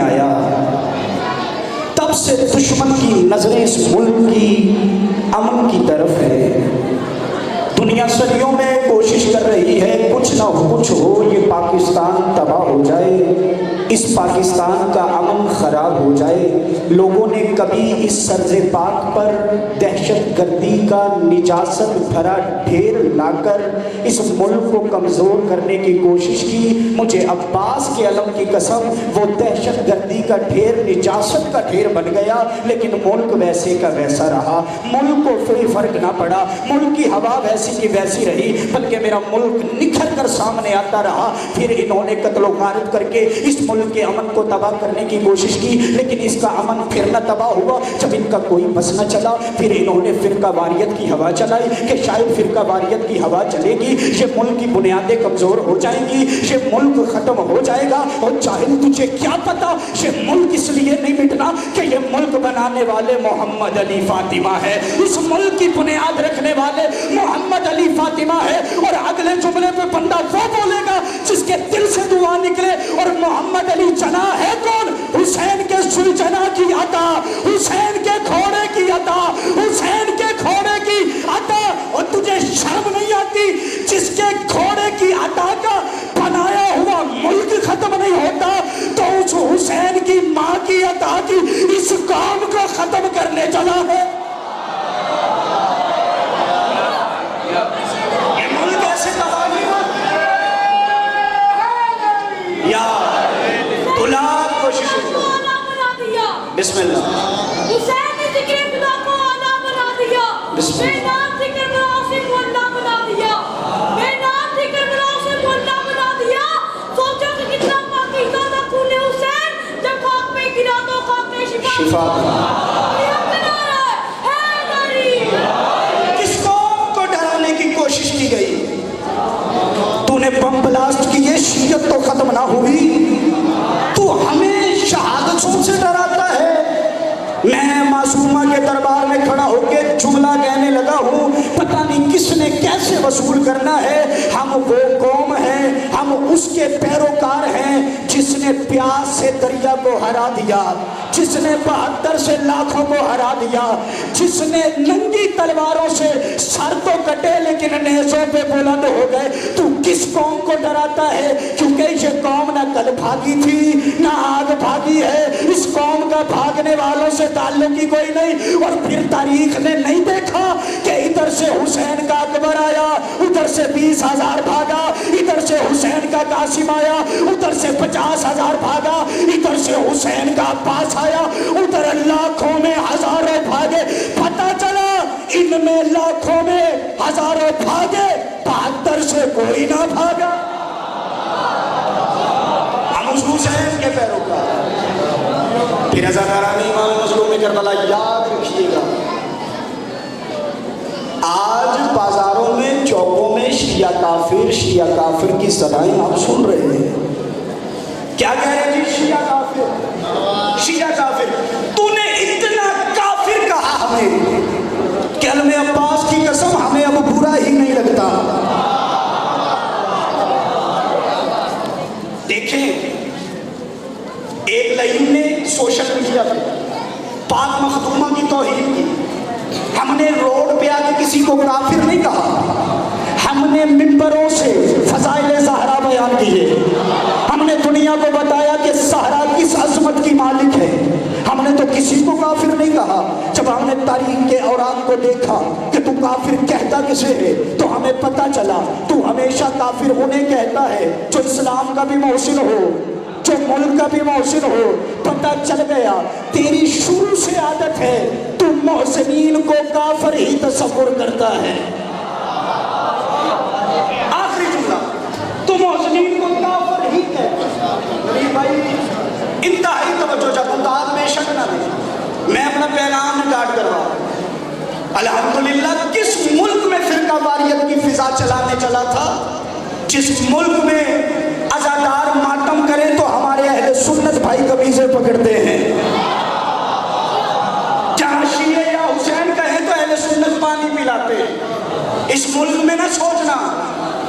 آیا تب سے دشمن کی نظریں اس ملک کی امن کی طرف ہے۔ دنیا صدیوں میں کوشش کر رہی ہے کچھ نہ کچھ ہو، یہ پاکستان تباہ ہو جائے، اس پاکستان کا امن خراب ہو جائے۔ لوگوں نے کبھی اس سرز پاک پر دہشت گردی کا نجاست بھرا ڈھیر لا کر اس ملک کو کمزور کرنے کی کوشش کی۔ مجھے عباس کے علم کی قسم، وہ دہشت گردی کا ڈھیر نجاست کا ڈھیر بن گیا، لیکن ملک ویسے کا ویسا رہا، ملک کو کوئی فرق نہ پڑا، ملک کی ہوا ویسی کی ویسی رہی، بلکہ میرا ملک نکھر کر سامنے آتا رہا۔ پھر انہوں نے قتل و غارت کر کے اس ملک کے امن کو تباہ کرنے کی کوشش کی، لیکن اس کا امن پھر نہ تباہ ہوا۔ جب ان کا کوئی بس نہ چلا، پھر انہوں نے فرقہ واریت کی ہوا چلائی کہ شاید فرقہ واریت کی ہوا چلے گی، یہ ملک کی بنیادیں کمزور ہو جائیں گی، یہ ملک ختم ہو جائے گا۔ اور چاہے تجھے کیا پتا، یہ ملک اس لیے نہیں مٹنا کہ یہ ملک بنانے والے محمد علی فاطمہ ہے، اس ملک کی بنیاد رکھنے والے محمد علی فاطمہ ہے۔ اور اگلے جملے پہ بندہ وہ بولے گا جس کے دل سے دعا نکلے، اور محمد علی جناح ہے کون؟ حسین کے سلجنا کی عطا، حسین کے گھوڑے کی عطا، حسین کے گھوڑے کی عطا۔ اور تجھے شرم نہیں آتی؟ جس کے گھوڑے کی عطا کا بنایا ہوا ملک ختم نہیں ہوتا، تو اس حسین کی ماں کی عطا کی اس قوم کو ختم کرنے چلا ہے۔ بسم اللہ۔ حسین نے ذکر خدا کو اعلیٰ بنا دیا، بے نام ذکر مناسب کو اللہ بنا دیا، بے نام ذکر مناسب کو اللہ بنا دیا۔ سوچو کہ کتنا پاکیزہ تھا خون حسین، جب خاک پہ گرا تو خاک میں شفا کس قوم کو ڈرانے کی کوشش کی گئی؟ تو نے بم بلاسٹ کیے، شیعت تو ختم نہ ہوئی، تو ہمیں شہادتوں سے ڈراتا ہے۔ میں معصومہ کے دربار میں کھڑا ہو کے جملہ کہنے لگا ہوں، پتہ نہیں کس نے کیسے وصول کرنا ہے۔ ہم وہ قوم ہیں، ہم اس کے پیروکار ہیں جس نے پیاس سے دریا کو ہرا دیا، جس نے 72 سے لاکھوں کو ہرا دیا، جس نے ننگی تلواروں سے سر تو کٹے لیکن نیزوں پہ بلند ہو گئے۔ تو کس قوم کو ڈراتا ہے؟ کیونکہ یہ قوم نہ کل بھاگی تھی نہ آج بھاگی ہے، اس قوم کا بھاگنے والوں سے تعلق ہی کوئی نہیں۔ اور پھر تاریخ نے نہیں دیکھا کہ ادھر سے حسین کا اکبر آیا، ادھر سے 20,000 بھاگا، ادھر سے حسین کا قاسم آیا، ادھر سے 50,000 بھاگا، ادھر سے حسین کا عباس آیا، ادھر لاکھوں میں ہزاروں بھاگے۔ پتہ چلا ان میں لاکھوں میں ہزاروں بھاگے، 72 سے کوئی نہ بھاگا۔ ہم اس حسین کے پیروکار۔ پھر ازاداران امام مظلوم کربلا یاد رکھیے گا، آج بازاروں میں چوکوں میں شیعہ کافر کی صدائیں آپ سن رہے ہیں۔ کیا کہہ رہے جی؟ شیعہ کافر۔ تو نے اتنا کافر کہا ہمیں کہ علم عباس کی قسم ہمیں اب برا ہی نہیں لگتا۔ دیکھیں، ایک لائن نے سوشل میڈیا پہ پاک مخدومہ کی توہین کی۔ ہم نے روڈ پہ آگے کسی کو کافر نہیں کہا، ہم نے منبروں سے فضائل زہرا بیان کیے، ہم نے دنیا کو بتایا کہ زہرا کس عظمت کی مالک ہے، ہم نے تو کسی کو کافر نہیں کہا۔ جب ہم نے تاریخ کے اوراق کو دیکھا کہ تو کافر کہتا کسے ہے، تو ہمیں پتہ چلا تو ہمیشہ کافر انہیں کہتا ہے جو اسلام کا بھی محسن ہو، جو ملک کا بھی محسن ہو۔ پتہ چل گیا تیری شروع سے عادت ہے، تو محسنین کو کافر ہی تصور کرتا ہے۔ آخری جملہ، تو محسنین کو کافر ہی کہتا ہے۔ بھائی انتہائی توجہ جب بے شک نہ دیں، میں اپنا پیغام ریکارڈ کر رہا ہوں۔ الحمدللہ کس ملک میں فرقہ واریت کی فضا چلانے چلا تھا؟ جس ملک میں عزادار ماتم کریں تو ہمارے اہل سنت بھائی قمیضیں پکڑتے ہیں، جہاں شیعہ یا حسین کہیں تو اہل سنت پانی پلاتے ہیں۔ اس ملک میں نہ سوچنا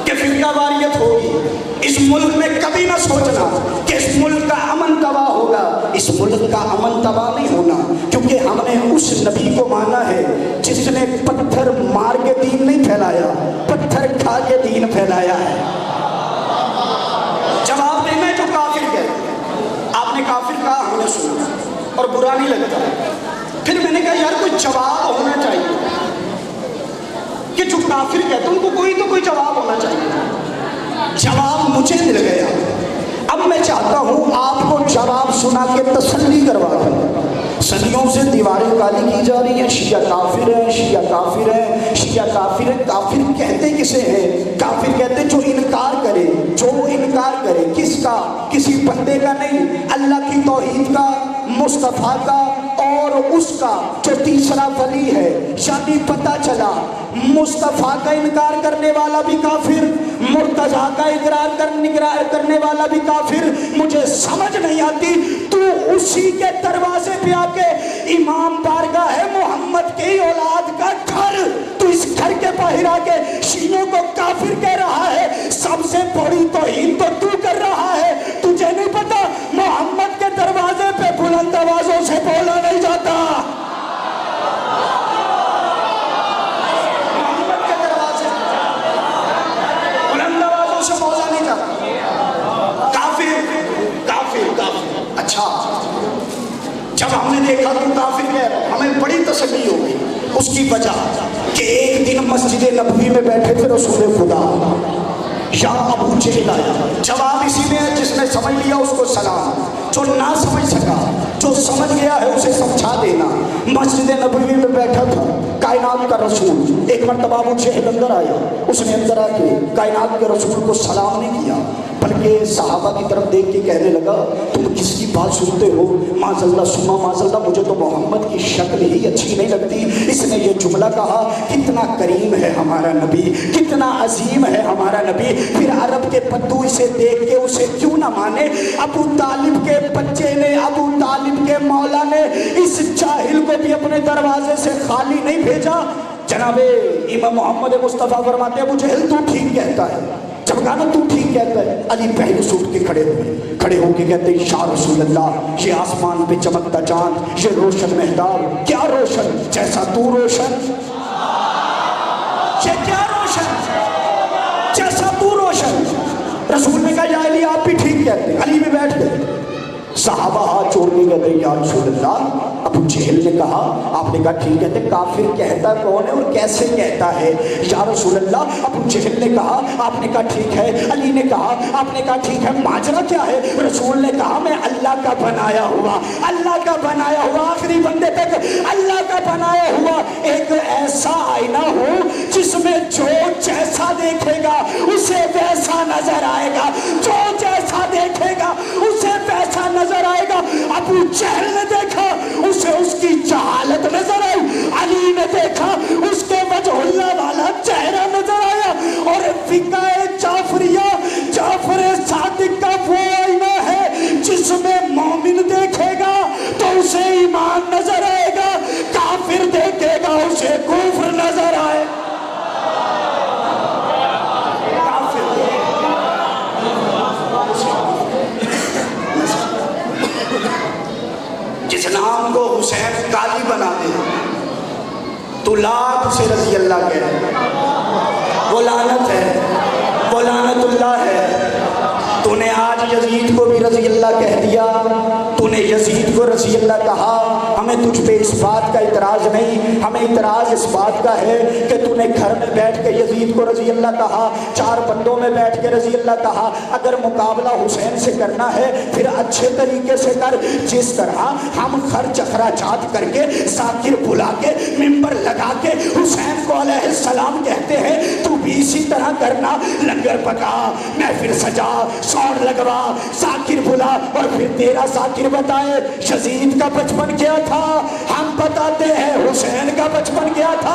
کہ فرقہ واریت ہوگی، اس ملک میں کبھی نہ سوچنا کہ اس ملک کا امن تباہ ہوگا۔ اس ملک کا امن تباہ نہیں ہونا، کیونکہ ہم نے اس نبی کو مانا ہے جس نے پتھر مار کے دین نہیں پھیلایا، پتھر کھا کے دین پھیلایا ہے۔ جواب دینا جو کافر کہتے ہیں، آپ نے کافر کہا، ہم نے سنا اور برا نہیں لگتا، پھر میں نے کہا یار کوئی جواب ہونا چاہیے کہ جو کافر کہتے ہیں ان کو کوئی جواب ہونا چاہیے۔ جواب مجھے مل گیا، اب میں چاہتا ہوں آپ کو جواب سنا کے تسلی کروا دوں۔ صدیوں سے دیواریں کالی کی جا رہی ہیں، شیعہ کافر ہیں، شیعہ کافر ہیں، شیعہ کافر ہیں۔ کافر کہتے کسے ہیں؟ کافر کہتے جو انکار کرے، جو انکار کرے کس کا؟ کسی بندے کا نہیں، اللہ کی توحید کا، مصطفیٰ کا اور اس کا جو تیسرا ولی ہے۔ یعنی پتہ چلا مصطفیٰ کا انکار کرنے والا بھی کافر، مرتضیٰ کا اقرار کرنے والا بھی کافر۔ مجھے سمجھ نہیں آتی تو اسی کے دروازے پہ آ کے امام بارگاہ ہے محمد کی اولاد کا گھر، تو اس گھر کے باہر آ کے شیعوں کو کافر کہہ رہا ہے۔ سب سے بڑی توہین تو کر رہا ہے، تجھے نہیں پتا محمد کے دروازے پہ بلند آوازوں سے بولا نہیں جاتا۔ محمد کے دروازے بلند آوازوں سے بولا نہیں جاتا۔ کافر اچھا، جب ہم نے دیکھا تو کافر کہہ رہا ہے، ہمیں بڑی تسلی ہو گئی۔ اس کی وجہ کہ ایک دن مسجد نبوی میں بیٹھے تھے رسول خدا، یا ابو جہل آیا۔ جواب اسی میں ہے، جس نے سمجھ لیا اس کو سلام، جو نہ سمجھ سکا، جو سمجھ گیا ہے اسے سمجھا دینا۔ مسجد نبوی میں بیٹھا تھا کائنات کا رسول، ایک مرتبہ ابو جہل اندر آیا، اس نے اندر آ کے کائنات کے رسول کو سلام نہیں کیا، بلکہ صحابہ کی طرف دیکھ کے کہنے لگا تم کس کی بات سنتے ہو؟ معاذ اللہ سما معاذ اللہ، مجھے تو محمد کی شکل ہی اچھی نہیں لگتی۔ اس نے یہ جملہ کہا، کتنا کریم ہے ہمارا نبی، کتنا عظیم ہے ہمارا نبی۔ پھر عرب کے پدو اسے دیکھ کے اسے کیوں نہ مانے؟ ابو طالب کے بچے نے، ابو طالب کے مولا نے اس جاہل کو بھی اپنے دروازے سے خالی نہیں بھیجا۔ جناب امام محمد مصطفیٰ فرماتے ہیں ابو جہل تو ٹھیک کہتا ہے، جب کہا نا تو ٹھیک کہتا ہے، علی پہلے سے اٹھ کے کھڑے ہو کے کہتے ہیں یا رسول اللہ، یہ آسمان پہ چمکتا چاند، یہ روشن مہتاب، کیا روشن جیسا تو روشن، یہ کیا روشن جیسا تو روشن۔ رسول نے کہا یا علی آپ بھی ٹھیک کہتے ہیں۔ علی بھی بیٹھ گئے، صحابہ ہاتھ چھوڑ کے کہتے ہیں یا رسول اللہ۔ ابو جہل نے کہا، آپ نے کہا ٹھیک کہتے، کافر کہتا کون ہے اور کیسے کہتا ہے یا رسول اللہ؟ ابو جہل نے کہا، آپ نے کہا ٹھیک ہے۔ علی نے کہا، آپ نے کہا ٹھیک ہے، ماجرا کیا ہے؟ رسول نے کہا میں اللہ کا بنایا ہوا، اللہ کا بنایا ہوا، آخری بندے تک اللہ کا بنایا ہوا ایک ایسا آئینہ ہوں جس میں جو جیسا دیکھے گا اسے ویسا نظر آئے گا، جو جیسا دیکھے گا اسے ویسا نظر آئے گا۔ ابو جہل نے دیکھا اسے اس کی جہالت نظر آئی، علی نے دیکھا اس کے وجہ اللہ والا چہرہ نظر آیا، اور فقہ جعفریہ جعفر صادق کا وہ آئینہ ہے جس میں مومن دیکھے گا تو اسے ایمان نظر آئے گا، کافر دیکھے گا اسے کفر نظر آئے گا۔ جس نام کو حسین کالی بنا دے تو لاکھ سے رضی اللہ کہے، وہ لعنت ہے، وہ لعنت اللہ ہے۔ تو نے آج یزید کو بھی رضی اللہ کہہ دیا، تو نے یزید کو رضی اللہ کہا۔ ہمیں تجھ پہ اس بات کا اعتراض نہیں، ہمیں اعتراض اس بات کا ہے کہ تو نے گھر میں بیٹھ کے یزید کو رضی اللہ کہا، چار بندوں میں بیٹھ کے رضی اللہ کہا۔ اگر مقابلہ حسین سے کرنا ہے پھر اچھے طریقے سے کر، جس طرح ہم خرچ اخراجات کر کے ذاکر بلا کے ممبر لگا کے حسین کو علیہ السلام کہتے ہیں، تو بھی اسی طرح کرنا، لنگر پکا، محفل سجا، سور لگوا، ذاکر بلا، اور پھر تیرا ذاکر بتائے یزید کا بچپن کیا تھا، ہم بتاتے ہیں حسین کا بچپن کیا تھا،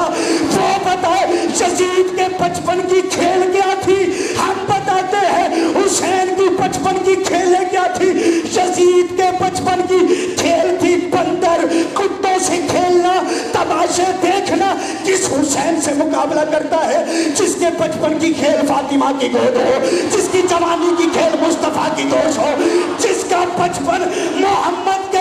وہ بتائے یزید کے بچپن کی کھیل کیا تھی، ہم بتاتے ہیں حسین کی بچپن کی کھیلیں کیا تھی۔ یزید کے بچپن کی کھیل تھی بندر کتوں سے کھیلنا، تماشے دیکھنا۔ جس حسین سے مقابلہ کرتا ہے جس کے بچپن کی کھیل فاطمہ کی گود ہو، جس کی جوانی کی کھیل مصطفیٰ کی گوش ہو، جس کا بچپن محمد کے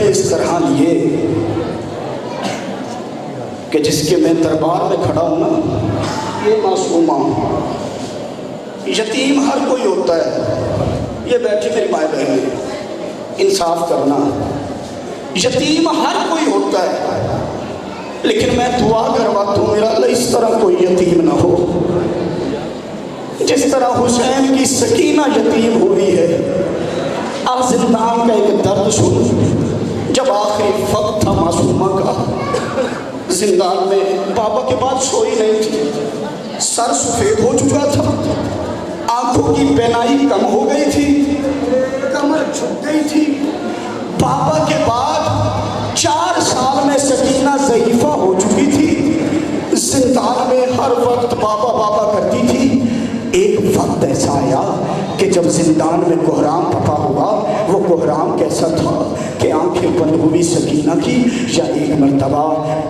بدلے اس طرح لیے کہ جس کے میں دربار میں کھڑا ہوں نا، یہ معصومہ یتیم ہر کوئی ہوتا ہے، یہ بیٹھی میری مائیں بہنیں انصاف کرنا، یتیم ہر کوئی ہوتا ہے، لیکن میں دعا کرواتا ہوں میرا اللہ اس طرح کوئی یتیم نہ ہو جس طرح حسین کی سکینہ یتیم ہوئی ہے۔ زندان کا ایک درد سن، جب آخری وقت تھا معصومہ کا، زندان میں بابا کے بعد سوئی نہیں تھی، سر سفید ہو چکا تھا، آنکھوں کی بینائی کم ہو گئی تھی، کمر جھک گئی تھی۔ بابا کے بعد 4 سال میں سکینہ ضعیفہ ہو چکی تھی، زندان میں ہر وقت بابا بابا کرتی تھی۔ ایک وقت ایسا آیا کہ جب زندان میں کوہرام پپا ہوا، وہ کوہرام کیسا تھا کہ آنکھیں بند ہوئی سکینہ کی، یا ایک مرتبہ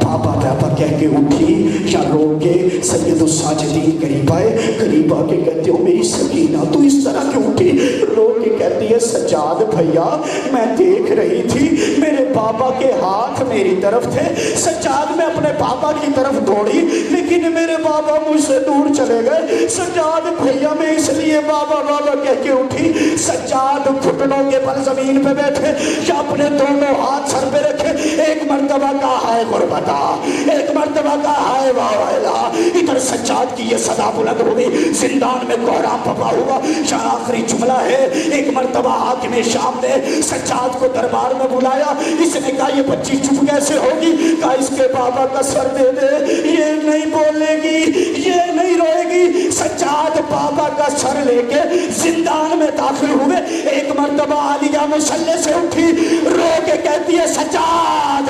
بابا بابا کہہ کے اٹھی، یا رو کے سید الساجدین قریب آئے، قریب آ کے کہتے ہو میری سکینہ تو اس طرح کیوں اٹھی؟ رو کے کہتی ہے سجاد بھیا میں دیکھ رہی تھی میرے بابا کے ہاتھ میری طرف تھے، سجاد میں اپنے بابا کی طرف دوڑی لیکن میرے بابا مجھ سے دور چلے گئے، سجاد بھیا میں اس لیے بابا بابا کہہ کے اٹھی۔ سجاد گھٹنوں کے بل زمین پہ بیٹھے یا اپنے دونوں ہاتھ سر پہ رکھے، ایک مرتبہ کہا ہائے غربتا، ایک مرتبہ کہا ہائے واویلا۔ ادھر سجاد کی یہ صدا بلند ہوئی، زندان میں کوہرام پپا ہوا۔ شاہ آخری جملہ ہے، ایک مرتبہ حاکم شام نے سجاد کو دربار میں بلایا، اس نے کہا یہ بچی چپ کیسے ہوگی؟ کہا اس کے بابا کا سر دے دے، یہ نہیں بولے گی، یہ نہیں روئے گی۔ سجاد بابا کا سر لے کے زندان میں داخل ہوئے، ایک مرتبہ عالیہ مسلح سے اٹھی، رو کے کہتی ہے سجاد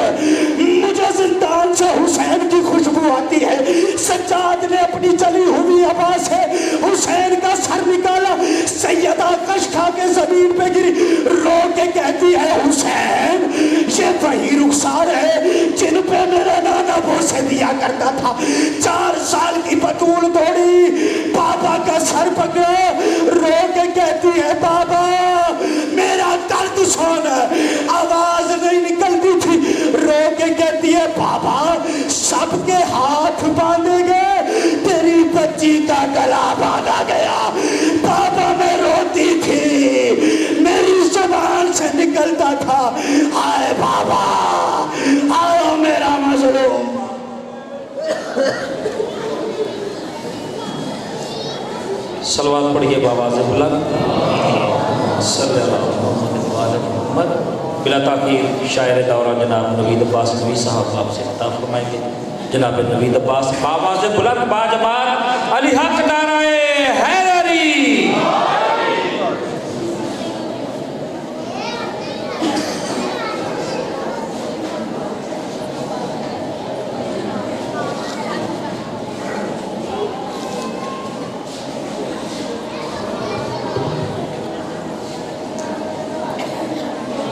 مجھے زندان سے حسین کی خوشبو آتی ہے۔ سجاد نے اپنی جلی ہوئی ہوا سے حسین کا سر نکالا، سیدہ کش کھا کے زمین پہ گری، رو کے کہتی ہے حسین یہ وہی رخسار ہے جن پہ میرا نانا بوسے دیا کرتا تھا۔ 4 سال کی بطول دوڑی، بابا کا سر پکڑا، رو کے کہتی ہے بابا میرا درد سن، آواز نہیں نکلتی تھی، رو کے کہتی ہے بابا سب کے ہاتھ باندھے گئے، تیری بچی کا گلا باندھا گیا۔ بابا میں روتی تھی، میری زبان سے نکلتا تھا ہائے بابا آؤ میرا مظلوم۔ صلوات پڑھیے بآواز بلند، صلی اللہ علیہ وسلم۔ بلا تاخیر شاعر دورہ جناب نوید عباس نوی صاحب آپ سے خطاب فرمائیں گے۔ جناب نوید عباس بآواز بلند باجماعت علی حق نعرہ حیدری۔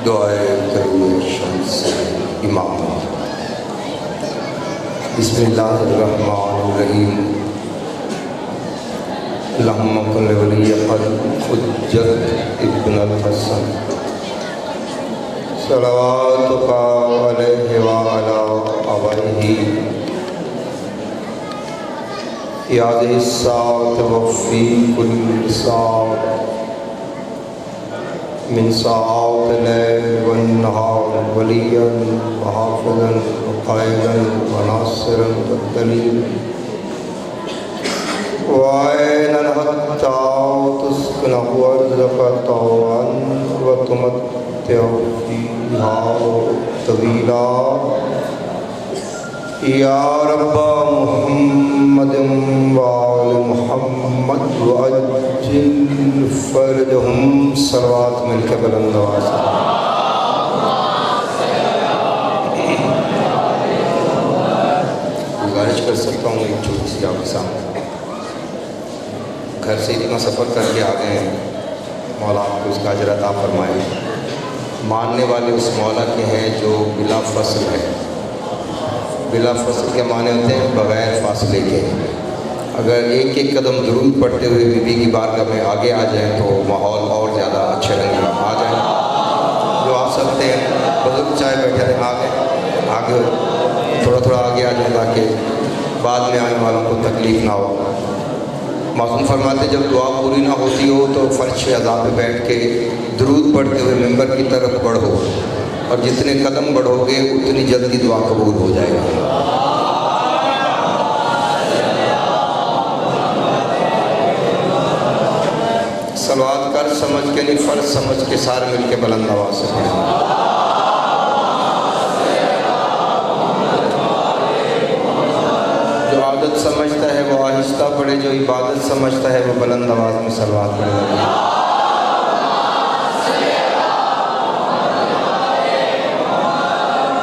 دعائے کریم شمس امام۔ بسم اللہ الرحمن الرحیم۔ اللہم کن ولی حجت ابن الحسن صلواتک علیہ وعلی آبائہ فی ہذہ الساعۃ وفی کل ساعۃ من ساعات اللیل والنہار ولیاً وحافظاً وقائداً وناصراً والدلیل وعینا حتی تسکنہ ارضک طوعاً وتمتع فیہا طویلا یا رب محمد وآل محمد وعجل فرجہم۔ صلوات مل کے بلند آواز۔ گزارش کر سکتا ہوں ایک چھوٹی سی آپ کے سامنے، گھر سے اتنا سفر کر کے آ گئے ہیں، مولا آپ کو اس کا اجر عطا فرمائے۔ ماننے والے اس مولا کے ہیں جو بلا فصل ہے۔ بلا فصل کے معنی ہوتے ہیں بغیر فاصلے کے۔ اگر ایک ایک قدم درود پڑھتے ہوئے بی بی کی بارگاہ میں آگے آ جائیں تو ماحول اور زیادہ اچھے رنگ میں آ جائیں۔ جو آ سکتے ہیں बुजुर्ग चाहे बैठे रहे, आगे थोड़ा थोड़ा आगे आ जाए ताकि बाद में आने वालों को तकलीफ़ ना हो। मासूम फरमाते जब दुआ पूरी ना होती हो तो फर्श अज़ा पे बैठ के दरूद पढ़ते हुए मिंबर की तरफ बढ़ो, और जितने कदम बढ़ोगे उतनी जल्दी दुआ कबूल हो जाएगी। सलवात कर समझ के नहीं, फ़र्ज समझ के सारे मिल के बुलंद आवाज़ से पढ़ें। जो आदत समझता है वो आहिस्ता पढ़े, जो इबादत समझता है वो बुलंद आवाज़ में सलवात पढ़े।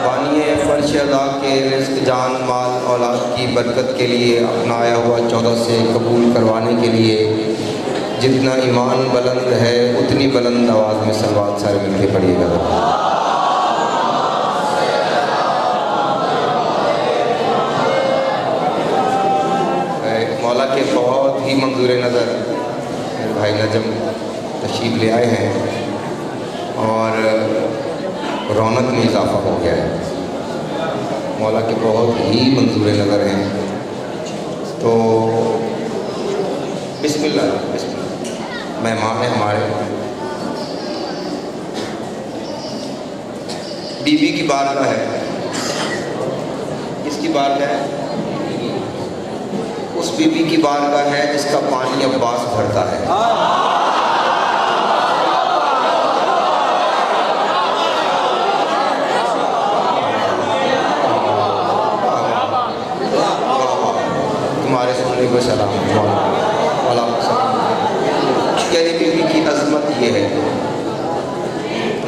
बानिए फर्श अदा के रिज़्क़ जान माल औलाद की बरकत के लिए अपना आया हुआ 14 से कबूल करवाने के लिए जितना ईमान बुलंद है उतनी बुलंद आवाज़ में सलवात सारे मिलके पढ़िएगा। मौला के बहुत ही मंजूर नज़र मेरे भाई नजम तशरीफ़ ले आए हैं और रौनक में इजाफ़ा हो गया है। मौला के बहुत ही मंजूर नज़र हैं। तो बिस्मिल्लाह मेहमान है हमारे, बीबी की बारगाह है। किसकी बारगाह है? उस बीबी की बारगाह है जिसका पानी अब्बास भरता है। तुम्हारे सुनने को सलाम। यानी बीबी की अज़मत ये है,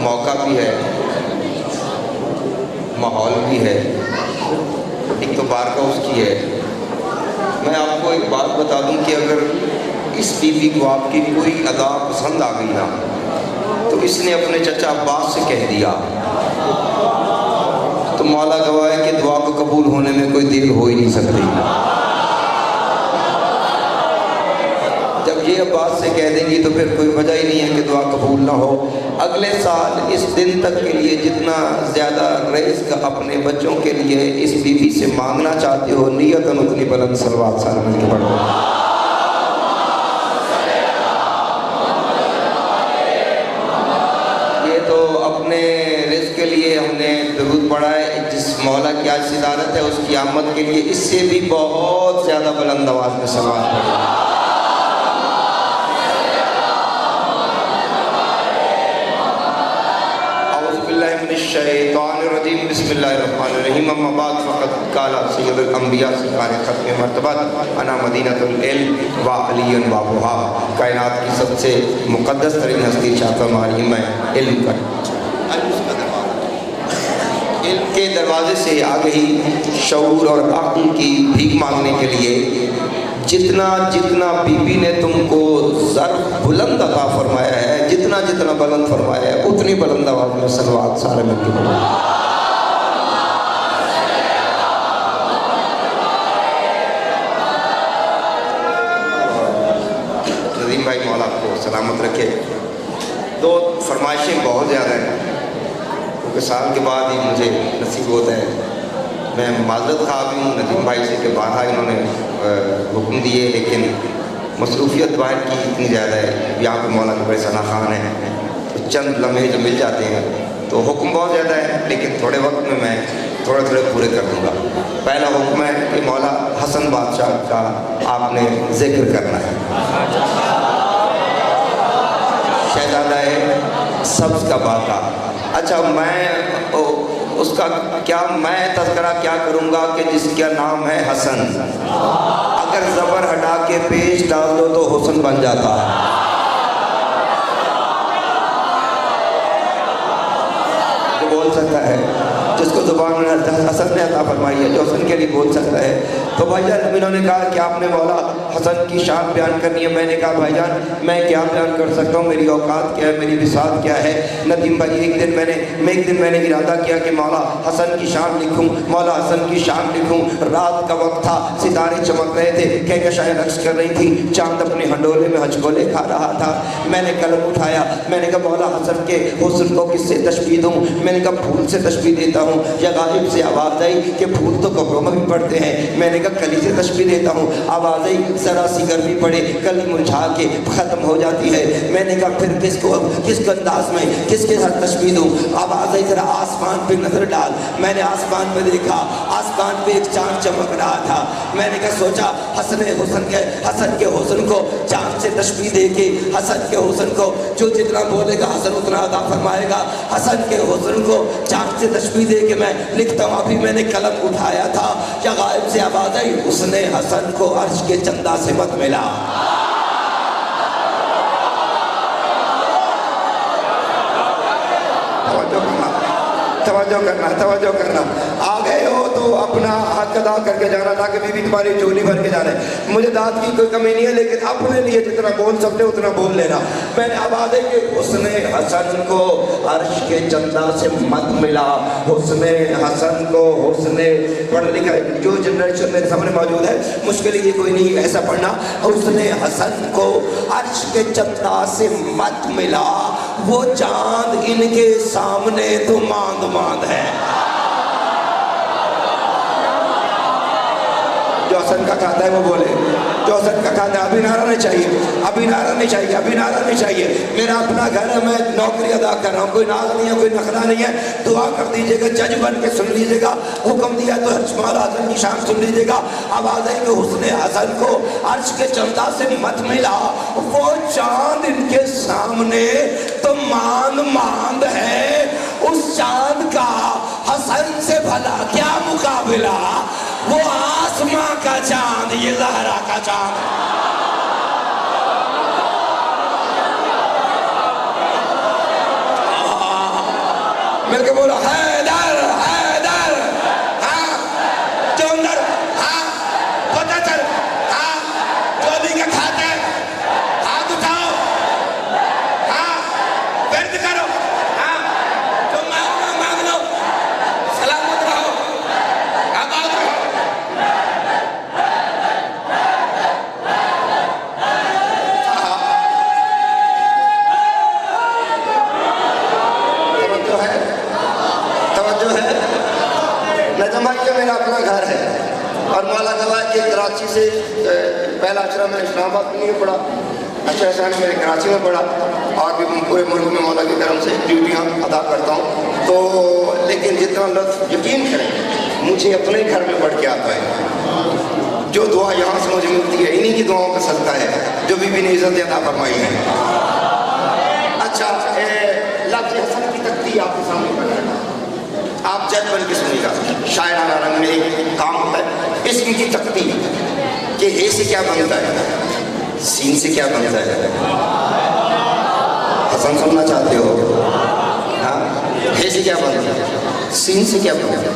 मौका भी है, माहौल भी है, एक तो बारगाह उसकी है। मैं आपको एक बात बता दूं कि अगर इस बीबी को आपकी कोई अदा पसंद आ गई ना तो इसने अपने चचा अब्बास से कह दिया तो मौला गवाह है कि दुआ को कबूल होने में कोई देर हो ही नहीं सकती। जब ये अब्बास से कह देंगी तो फिर कोई वजह ही नहीं है कि दुआ कबूल ना हो। अगले साल इस दिन तक के लिए जितना ज़्यादा रिज़्क़ अपने बच्चों के लिए इस बीबी से मांगना चाहते हो, नियतन उतनी बुलंद सलवात सारे मिल के पढ़ो। ये तो अपने रिज़्क़ के लिए हमने दरूद पढ़ा है। जिस मौला की आज सिदारत है उसकी आमद के लिए इससे भी बहुत ज़्यादा बुलंद आवाज़ में सलवात पढ़ो। शैतानिर्रजीम बिस्मिल्लाहिर्रहमानिर्रहीम अम्मा बाद फ़क़द क़ाला सय्यदुल अंबिया सरकार ख़त्म मर्तबत अना मदीनतुल इल्म व अलीयुन व वहा। कायनात की सबसे मुक़द्दस तरीन हस्ती चाहता हमारी मैं इल्म का इल्म के दरवाज़े से आ गई शऊर और अक़्ल की भीख मांगने के लिए। जितना जितना बीबी ने तुमको ज़र्फ़ बुलंद अता फरमाया है, जितना जितना बुलंद फरमाया है उतनी बुलंद आवाज़ में सलवात सारे मिलके पढ़ो। नदीम भाई मौला आपको सलामत रखे। तो फरमाइशें बहुत ज़्यादा हैं क्योंकि साल के बाद ही मुझे नसीब होता है। मैं माज़रत खा भी हूँ नदीम भाई से कि बारहा इन्होंने हुक्म दिए, लेकिन मसरूफियत बाहर की इतनी ज़्यादा है। यहाँ पे मौलाना बड़े सना खान हैं तो चंद लम्हे जो मिल जाते हैं तो हुक्म बहुत ज़्यादा है, लेकिन थोड़े वक्त में मैं थोड़े थोड़े पूरे कर दूँगा। पहला हुक्म है कि मौला हसन बादशाह का आपने ज़िक्र करना है। शहज़ादा है सब्ज़ का बाका। अच्छा मैं उसका क्या मैं तज़किरा क्या करूँगा कि जिसका नाम है हसन। अगर ज़बर हटा के पेश डाल दो तो हुस्न बन जाता है। जो बोल सकता है, जिसको ज़ुबान हसन ने अता फरमाई है, जो हसन के लिए बोल सकता है। तो भाईजान इन्होंने कहा कि आपने मौला हसन की शान बयान करनी है। मैंने कहा भाईजान मैं क्या बयान कर सकता हूँ, मेरी औकात क्या है, मेरी विसात क्या है। नदीम भाई एक दिन मैंने इरादा किया कि मौला हसन की शान लिखूं, मौला हसन की शान लिखूं। रात का वक्त था, सितारे चमक रहे थे, कहकशाएं रक्स कर रही थी, चांद अपने हंडोले में हचकोले खा रहा था। मैंने कलम उठाया, मैंने कहा मौला हसन के हुस्न को किससे तशबीह दूं। मैंने कहा फूल से तशबीह देता हूँ। या गालिब से आवाज़ आई कि फूल तो कब्रों में भी पड़ते हैं। मैंने कहा कली से तशबीह देता हूँ। आवाज़ आई ज़रा सी गर्मी पड़े कली मुरझा के ख़त्म हो जाती है। मैंने कहा फिर किस अंदाज में किसके साथ तशबीह दूँ। आवाज़ आई ज़रा आसमान पे नज़र डाल। मैंने आसमान पे देखा, आसमान पे एक चाँद चमक रहा था। मैंने कहा सोचा हसन के हुस्न को चाँद से तशबीह दे के हसन के हुस्न को जो जितना बोलेगा हसन उतना अदा फरमाएगा। हसन के हुस्न को चाँद से तशबीह दे के मैं लिखता हूँ। अभी मैंने कलम उठाया था या गायब से आवाज़ आई उसने हसन को अर्श के चंदा से मत मिला। तवज्जो करना। आ गए हो तो अपना हक अदा करके जाना था कि बीवी तुम्हारी झोली भर के जाना है। मुझे दाद की कोई कमी नहीं है, लेकिन अपने लिए जितना बोल सकते हो उतना बोल लेना। मैंने आवाज़ है कि उसने हसन को अर्श के चंदा से मत मिला। उसने हसन को उसने पढ़ लिखा जो जनरेशन मेरे सामने मौजूद है मुश्किल ये कोई नहीं ऐसा पढ़ना। उसने हसन को अर्श के चंदा से मत मिला, वो चांद इनके सामने तो मांद है। जो हसन का खाता है वो बोले, जो हसन का खाता है। अभी नारा नहीं चाहिए, अभी नारा नहीं चाहिए, अभी नारा नहीं चाहिए। मेरा अपना घर है, मैं नौकरी अदा कर रहा हूँ, कोई नाज नहीं है, कोई नखरा नहीं है। दुआ कर दीजिएगा, जज बन के सुन लीजिएगा। हुक्म दिया तो मौला हसन की शान सुन लीजिएगा। आवाज़ है कि उसने हसन को अर्श के चंदा से मत मिला, वो चांद इनके सामने तो मांद है। उस चांद का हसन से भला क्या मुकाबला, वो आसमां का चांद ये ज़हरा का चांद। मिलके बोलो हैदर हैदर। हाँ जो अंदर हाँ पता चल हाँ जो भी का खाते हाथ उठाओ, हाँ व्यर्थ करो, हाँ जो मांग लो, सलामत रहो, आबाद रहो। तवज्जो है। नजम भाई ये मेरा अपना घर है और मौला गवाह के कराची से पहला अशरा मैंने इस्लामाबाद में पढ़ा, अच्छा अशरा मैंने कराची में पढ़ा और भी पूरे मुल्क में मौला की तरफ से ड्यूटियाँ अदा करता हूँ। तो लेकिन जितना लफ्ज़ यकीन करें मुझे अपने घर में पढ़ के आता है। जो दुआ यहाँ से मुझे मिलती है इन्हीं की दुआओं का सदका है जो बीबी ने इज़्ज़त अता फरमाई है। अच्छा लफ्ज़ हसन की तख्ती आपके सामने पढ़ रहा है, आप जज बन के सुनिएगा। शायराना रंग में एक काम होता है इस्म की तख्ती कि हे से क्या बनता है, सीन से क्या बनता है। हसन सुनना चाहते हो? हाँ हे से क्या बनता है, सीन से क्या बनता है,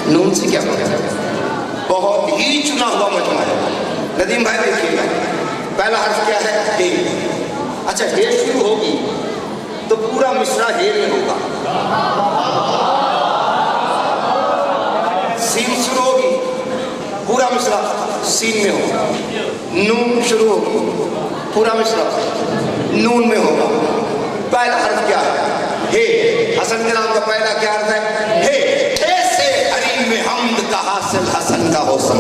नून से क्या बनता है। बहुत ही चुना हुआ मजमा है। नदीम भाई देखिएगा पहला हर्फ क्या है, हे। अच्छा हे शुरू होगी तो पूरा मिसरा हे में होगा। सीन शुरू होगी पूरा मिसरा सीन में होगा। नून शुरू होगी पूरा मिसरा नून में होगा। पहला हर्फ क्या है, हे। हसन के नाम का पहला क्या अर्थ है, हे। ऐसे हरीम में हम्द का हासिल हसन का हुस्न।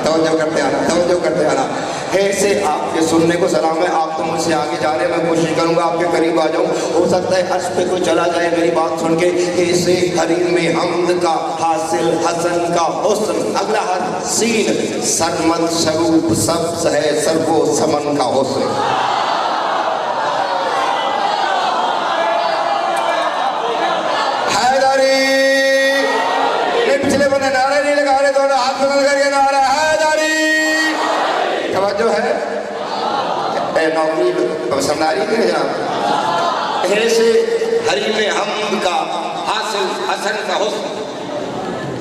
तवज्जो करते आना। हे से आपके सुनने को सलाम है। आप तो मुझसे आगे जा रहे हैं, मैं कोशिश करूंगा आपके करीब आ जाऊं। हो सकता है अर्श पे कोई चला जाए मेरी बात सुन के। हे से हरीम में हम्द का हासिल हसन का हुस्न। अगला हर सीन सरमद शरूफ सब्ज है सरवो समन का हुस्न। हैदरी पिछले बने नारे नहीं लगा रहे, दोनों हाथ में करके नारा हैदरी। तवज्जो है। नौकरी समझ आ रही है जनाब, है से हरी में हम का हासिल हसन का हुस्न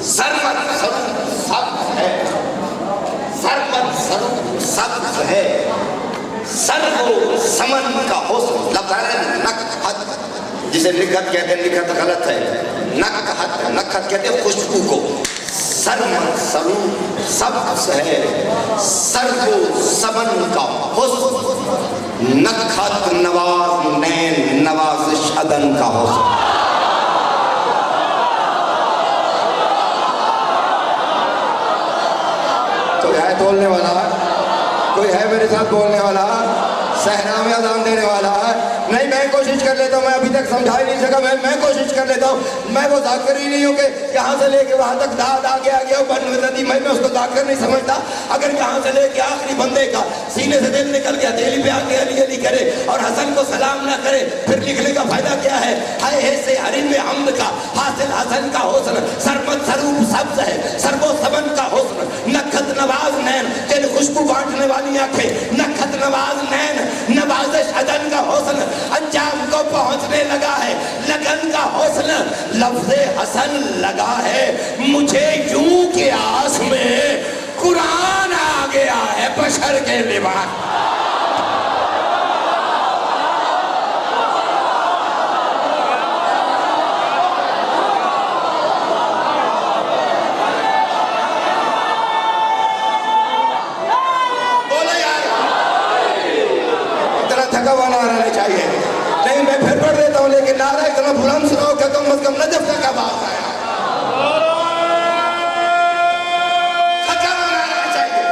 सरमत सरूप सब्ज है, सरमत सरूप सब्ज है, सर्वो समन का हुस्न लफ्ज़ नकहत, जिसे निखत कहते हैं, निखत गलत है, नकहत, नकहत कहते हैं खुशबू को। सरमत सरूप सब्ज है, सर्वो समन का हुस्न, नकहत नवाज नैन नवाजिश अदन का हुस्न। कोई है बोलने वाला? कोई है मेरे साथ बोलने वाला? सहरा में अजान देने वाला? नहीं, मैं कोशिश कर लेता हूँ, मैं अभी तक समझा ही नहीं सका, मैं कोशिश कर लेता हूँ। मैं वो जाकर ही नहीं हूँ कि यहाँ से लेके वहाँ तक दाद आगे आ गया बन नदी, मैं उसको जाकर नहीं समझता। अगर यहाँ से लेके आखिरी बंदे का सीने से दिल निकल गया, दिल पे आके अली अली करे और हसन को सलाम ना करे, फिर लिखने का फायदा क्या है? हाय है से हरी में हमद का हासिल हसन का हुस्न, सरमत सरूप सब्ज है, सर्वो समन का हुस्न, नखत नवाज नैन, तेरे खुशबू बांटने वाली आंखें, नखत नवाज नैन नवाजिश अदन का हुस्न, अंजाम को पहुंचने लगा है लगन का हुस्न, लफ्ज़े हसन लगा है मुझे यूं के आस में, कुरान आ गया है बशर के लिबास। बोलो यार, इतना थका हुआ ना रहना चाहिए। नहीं, मैं फिर पढ़ देता हूँ, लेकिन नारा इतना बुलंद सुनाओ कि कम से कम नजफ तक आवाज आया। थका हुआ ना रहना चाहिए।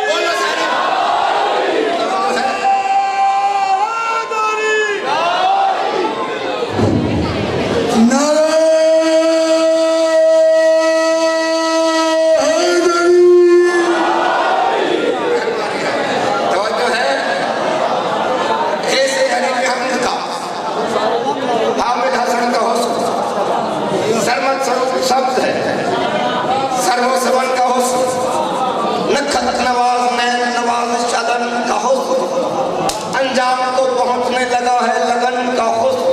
बोलो सारे। नारा तवज्जो है। ऐसे हरी में हमद का हामिद हसन का हुस्न, सरमत सरूप सब्ज है, सर्वो समन का हुस्न, नखत नवाज नैन नवाजिश अदन का हुस्न, अंजाम को पहुंचने लगा है लगन का हुस्न,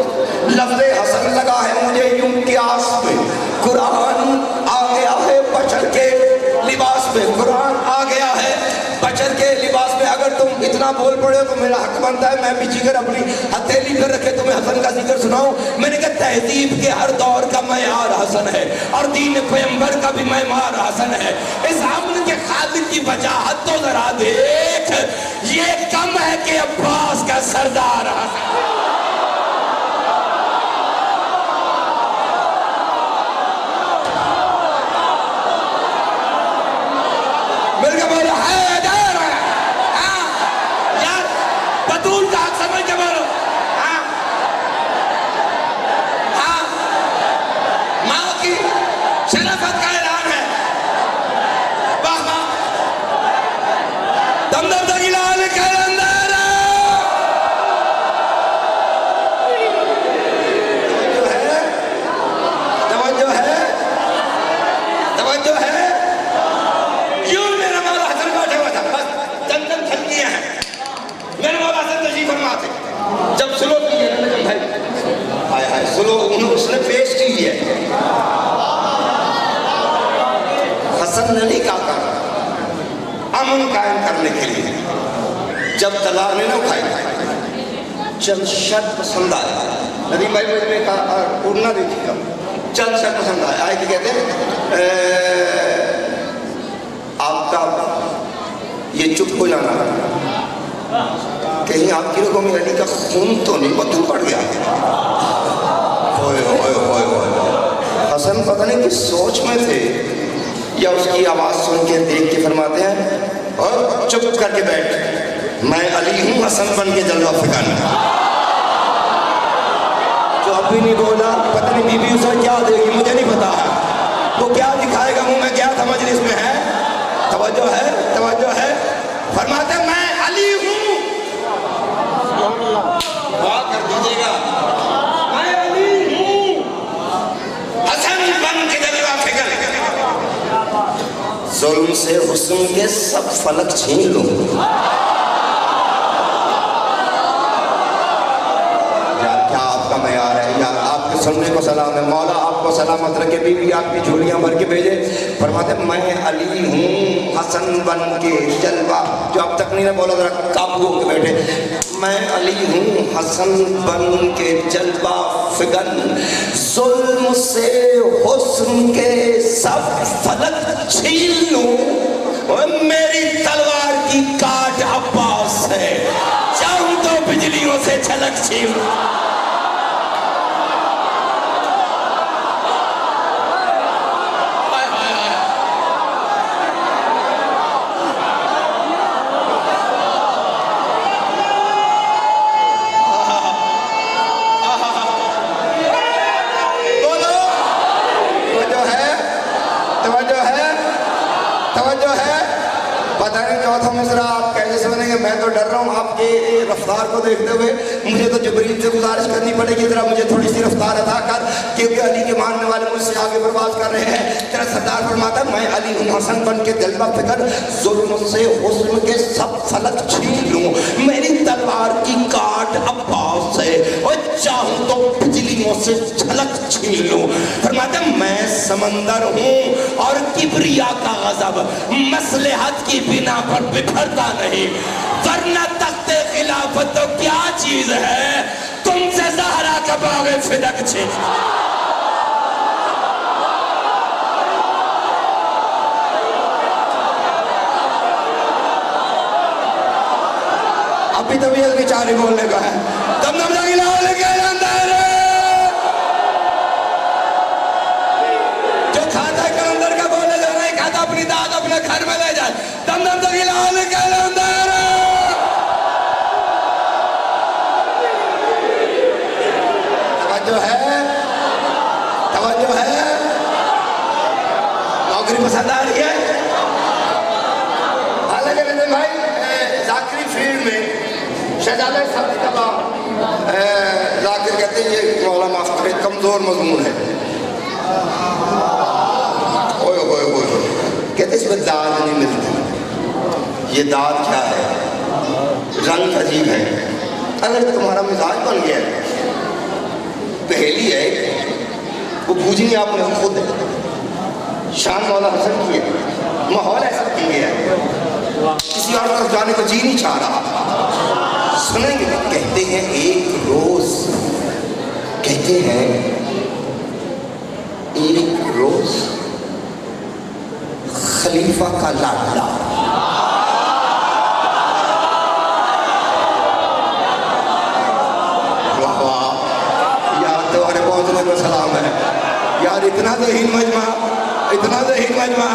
लफ्ज़े हसन लगा है मुझे यूं की आस में, कुरान आ गया है बशर के लिबास में, कुरान आ गया है बशर के लिबास में। अगर तुम इतना बोल पड़े तो मेरा हक बनता है मैं भी जिगर अपनी हथेली पर रखे तुम्हें हसन का जिक्र सुनाऊं। मैंने कहा तहजीब के हर दौर का मयार हसन है और दीन पैगंबर का भी मयार हसन है। इस अमन के खालिक की वजाहत तो जरा देख, ये कम है कि अब्बास का सरदार हसन। मेरे को बोला है बतूल का हक समझ के बोलो। हाँ हाँ, माँ की शराफत का ऐलान है। वाह वाह, दमदम दगिलाल कलंदर तवज्जो है, तवज्जो है। क्यों मेरा मौला हसन बैठा हुआ था, बस दम थकियां हैं। मेरे मौला हसन तशरीफ फरमा थे, जब सुलो की है भाई, हाय हाय सुलो उसने पेश की है। हसन ने नहीं कहा अमन कायम करने के लिए, जब तलवार ने ना उठाई, चंद शर्त पसंद आया। नदीम भाई मुझे कहा उड़ना देखिएगा, चंद शर्त पसंद आया। आए कि कहते आपका ये चुप हो जाना, कहीं आपकी लोगों में अली का खून तो नहीं बदल पड़ गया। ओए ओए ओए ओए, हसन पता नहीं किस सोच में थे, या उसकी आवाज़ सुन के देख के फरमाते हैं और चुप करके बैठ, मैं अली हूँ हसन बन के जलवा फिकाना। जो अब भी नहीं बोला, पता नहीं बीबी उसे क्या देगी, मुझे नहीं पता है वो क्या दिखाएगा मुँह में, क्या था मजलिस में है। तवज्जो है, तवज्जो है। फरमाते मैं अली हूँ, दुआ कर दीजिएगा, मैं अली हूँ हसन बन के जलवा फिकर, जुल्म से हुस्न के सब फलक छीन लूं। सुनने को सलाम है। मौला आपको सलामत रखे, बीवी आपकी झोलियाँ भर के भेजे। फरमाते मैं अली हूँ हसन बन के जलवा, जो अब तक नहीं ना बोला जरा काबू होके बैठे। मैं अली हूँ हसन बन के जलवा फिगन, जुल्म से हुस्न के सब फलक छीन लूं। और मेरी तलवार की काट अब्बास है, चाहूं तो बिजलियों से झलक छीन लूं। मैं तो डर रहा हूँ आपके रफ्तार को देखते हुए, मुझे तो जिब्रील से गुजारिश करनी पड़ेगी जरा मुझे थोड़ी सी रफ्तार अता कर, क्योंकि अली के मानने वाले मुझसे आगे बर्बाद कर रहे हैं। तेरा सरदार फरमाता मैं अली हूँ हसन बन के जलवा फिकर, जुल्म से हुस्न के सब फलक छीन लूँ। मेरी तलवार की काट अब्बास है, और चाहूँ तो बिजलियों से झलक छीन लूँ। फरमाता मैं समंदर हूँ और किबरिया का गजब मसलहत की बिना पर बिखरता नहीं, वरना तख्ते खिलाफत तो क्या चीज है, तुमसे ज़हरा का बाग़े फिदक छीन। अभी तो भी बेचारे बोलने का है, दम दम लगी लाओ लेके अंदर, जो खाता है कलंदर का बोले, जो नहीं खाता अपनी दाद अपने घर में ले जाए। दम दम लगी लाओ लेके अंदर। तवज्जो है, नौकरी पसंद आ रही है। हालांकि रंजन भाई जाकिरी फील्ड में शहजादा सब तबाह जाकिर कहते हैं ये मौला माफ करे कमजोर मजमून है। ओए ओए ओए कहते इसमें दाद नहीं मिलती। ये दाद क्या है, रंग अजीब है। अगर तुम्हारा मिजाज बन गया है, पहेली है वो बूझनी आपने खुद है, शान मौला हसन की है, माहौल ऐसा बन गया है, किसी और तरफ जाने को जी नहीं चाह रहा। सुनेंगे कहते हैं एक रोज, कहते हैं एक रोज खलीफा का लाडला, सलाम है यार, इतना ज़हीन मजमा, इतना ज़हीन मजमा।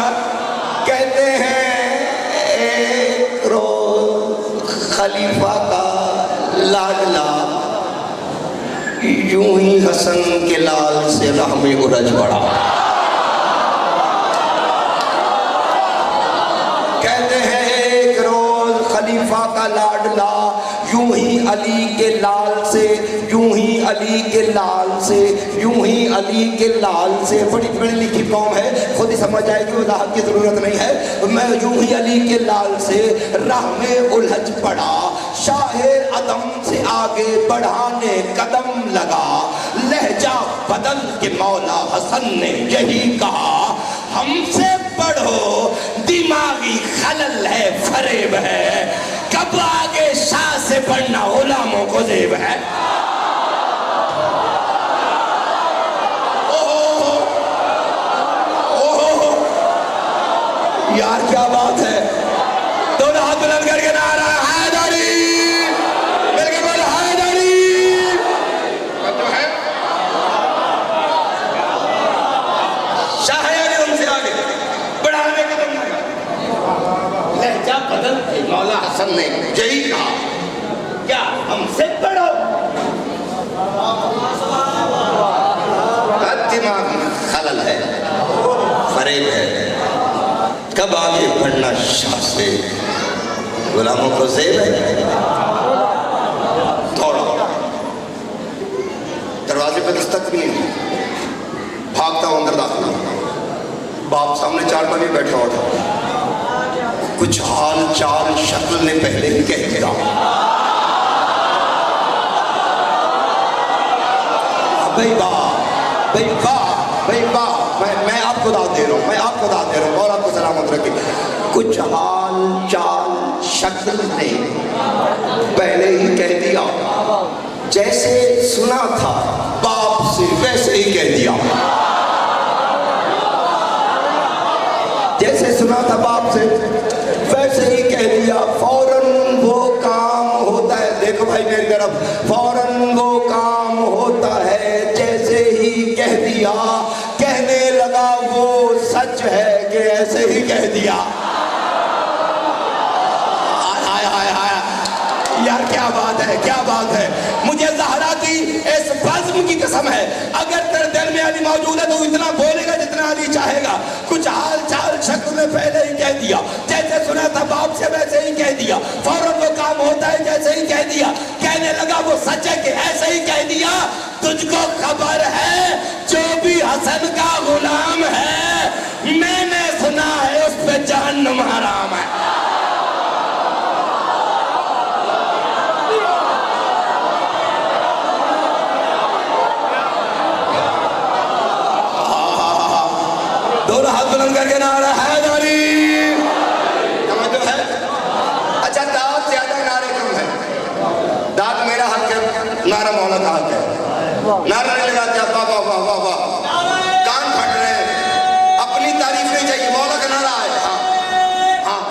कहते हैं एक रोज खलीफा का लाडला यूं ही हसन के लाल से राह में उलझ पड़ा। कहते हैं एक रोज खलीफा का लाडला यूं ही अली के लाल से, यूं ही अली के लाल से, यूं ही अली के लाल से, बड़ी पढ़ी लिखी कौम है, खुद ही समझ जाएगी, वजाहत की जरूरत नहीं है। मैं यूं ही अली के लाल से राह में उलझ पड़ा, शाहे अदम से आगे बढ़ाने कदम लगा, लहजा बदल के मौला हसन ने यही कहा, हमसे पढ़ो दिमागी खलल है, फरेब है, कब आगे शाह से पढ़ना गुलामों को जेब है। ओहो यार क्या बात है, दोनों हाथ बुलंद करके नारा हैदरी, मिलके बोलो हैदरी। तो है शाह उनसे आगे बढ़ाने कदम लगा, लहजा बदल के मौला हसन ने यही कहा, क्या हमसे पढ़ो। दिमाग में खलल है, फरेब है, कब आगे बढ़ना शाह से गुलामों को जेब है। थोड़ा दरवाजे पे दस्तक भी नहीं, भागता हूं अंदर दाखिल, बाप सामने चार पर भी बैठा हुआ था, कुछ हाल चाल शक्ल ने पहले ही कह दिया। भाई बाप भाई वाह, मैं आपको दाद दे रहा हूँ, मैं आपको दाद दे रहा हूँ, और आपको सलामत रखे। कुछ हाल चाल शक्ल ने पहले ही कह दिया, जैसे सुना था बाप से वैसे ही कह दिया, जैसे सुना था बाप से वैसे ही कह दिया। फौरन वो काम होता है, देखो भाई मेरी तरफ, फौरन वो काम होता है जैसे ही कह दिया, कहने लगा वो सच है कि ऐसे ही कह दिया। हाय हाय हाय यार, क्या बात है, क्या बात है। मुझे ज़हरा की इस बज़्म की कसम है, अगर तेरे दिल में अली मौजूद है तो इतना बोलेगा जितना अली चाहेगा। कुछ हाल चाल शक्ल ने पहले ही कह दिया, जैसे सुना था बाप से वैसे ही कह दिया। फौरन वो काम होता है जैसे ही कह दिया, कहने लगा वो सच है कि ऐसे ही कह दिया। तुझको खबर है जो भी हसन का गुलाम है, मैंने सुना है उस पे जहन्नम हराम है। दोनों हाथ बुलंद करके नारा हैदरी, समझ है। अच्छा, दाद ज्यादा नारे कम है, दाद मेरा हक है, नारा मौला का हक है। नारा नहीं लगाते आप, वाह वाह वाह वाह वाह, कान फट रहे हैं, अपनी तारीफ नहीं चाहिए, मौला का नारा है। हाँ हाँ,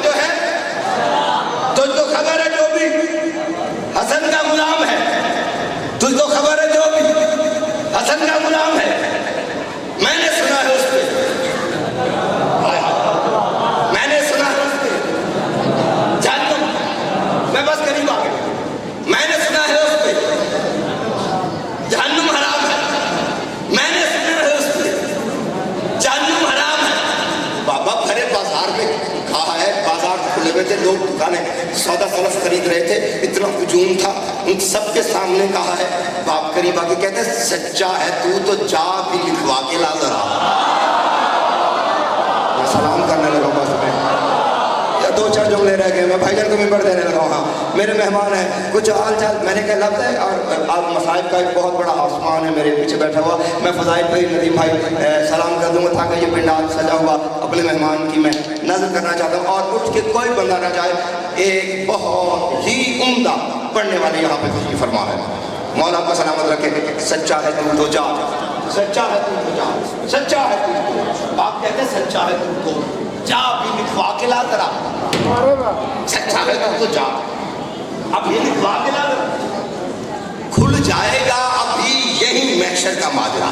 जो है तुझको खबर है जो भी हसन का गुलाम है, तुझको खबर है जो भी हसन का गुलाम है, मैंने सुना है उस पे, मैंने सुना है उस पे जहन्नम, मैं बस करीब आ गया, मैंने सुना है उस पे जहन्नम हराम है, मैंने सुना है उस पे जहन्नम हराम है। बाबा भरे बाजार में कहा है, बाजार खुले हुए थे, लोग दुकानें सौदा सलफ खरीद रहे थे, इतना हुजूम था, उन सबके सामने कहा है, बाप करीब आके कहते हैं सच्चा है तू तो जा भी लिखवा के ला जरा। मैं सलाम करने लगा बस में, या दो चार जुमले रह गए, मैं भाईजान को मिंबर देने लगा। हाँ मेरे मेहमान हैं, कुछ हाल चाल मैंने कहा लफ्ज़ है, और आप मसाइब का एक बहुत बड़ा आसमान है मेरे पीछे बैठा हुआ, मैं फ़ज़ाइल भाई नदीम भाई सलाम कर दूंगा ताकि ये पिंड आज सजा हुआ अपने मेहमान की मैं नज़र करना चाहता हूँ, और उठ के कोई बंदा ना जाए। एक बहुत ही उम्दा पढ़ने वाले यहाँ पे तशरीफ़ फरमा है, मौला आपको सलामत रखे। सच्चा है तू तो जा, सच्चा है तू तो जा, सच्चा है तू तो, आप कहते हैं सच्चा है तू तो जा भी लिखवा के ला जरा, सच्चा है तू तो जा, अब ये लिखवा के ला जरा, खुल जाएगा अभी यही महशर का माजरा।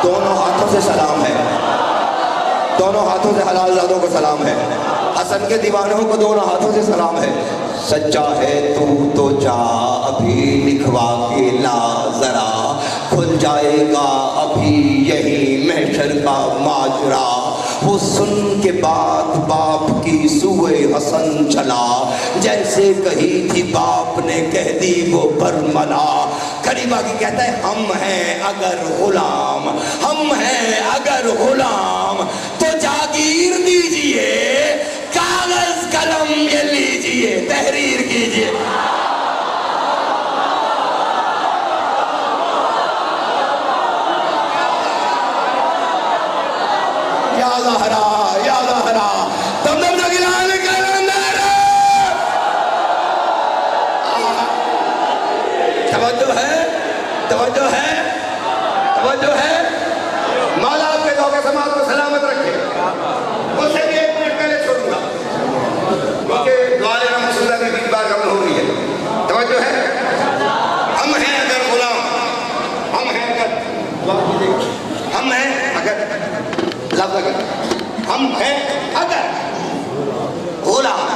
दोनों हाथों से सलाम है, दोनों हाथों से हलाल ज़ादों को सलाम है, हसन के दीवानों को दोनों हाथों से सलाम है। सच्चा है तू तो जा अभी लिखवा के ला जरा, खुल जाएगा अभी यही महशर का माजरा। वो सुन के बात बाप की सुए हसन चला, जैसे कही थी बाप ने कह दी वो बरमला। करीबा की कहता है हम हैं अगर गुलाम, हम हैं अगर गुलाम तो जागीर दीजिए, कागज कलम ये लीजिए, तहरीर कीजिए। या ज़हरा, या ज़हरा, दमदम दगिलान कलंदर। तवज्जो है, तवज्जो है, तवज्जो है। मौला आपके लोगों समाज को सलामत रखे। उससे भी एक मिनट पहले छोड़ूंगा क्योंकि दुआए ना मसूदा में 20 बार कम हो रही है। तवज्जो है, हम हैं अगर गुलाम, हम हैं अगर, हम हैं अगर, लफ्ज़ अगर, हम हैं अगर गुलाम,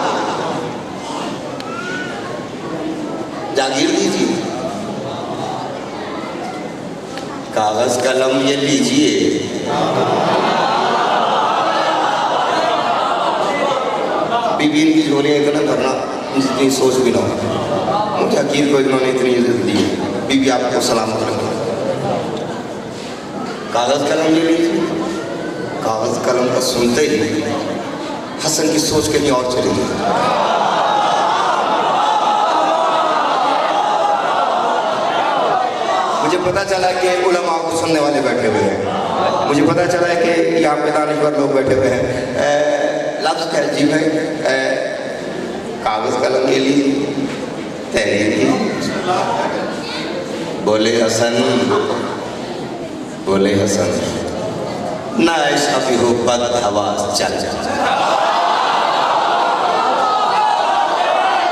जागीर दीजिए, कागज कलम ये लीजिए। बीबी इनकी झोलियाँ इतना करना इतनी सोच भी ना हो, मुझे हकीर को इन्होंने इतनी इज्जत दी। बीबी आपको सलामत रखे। कागज कलम ले लीजिए। कागज कलम का सुनते ही हसन की सोच कहीं और चली गई। पता चला कि उलमा को सुनने वाले बैठे हुए हैं, मुझे पता चला है कि यहाँ पे दानिश्वर लोग बैठे हुए हैं। लफ्ज़ तहजीब है, कागज़ कलम के लिए तहरीर की। बोले हसन, बोले हसन, ना ऐसा भी हो बद हवास चल चल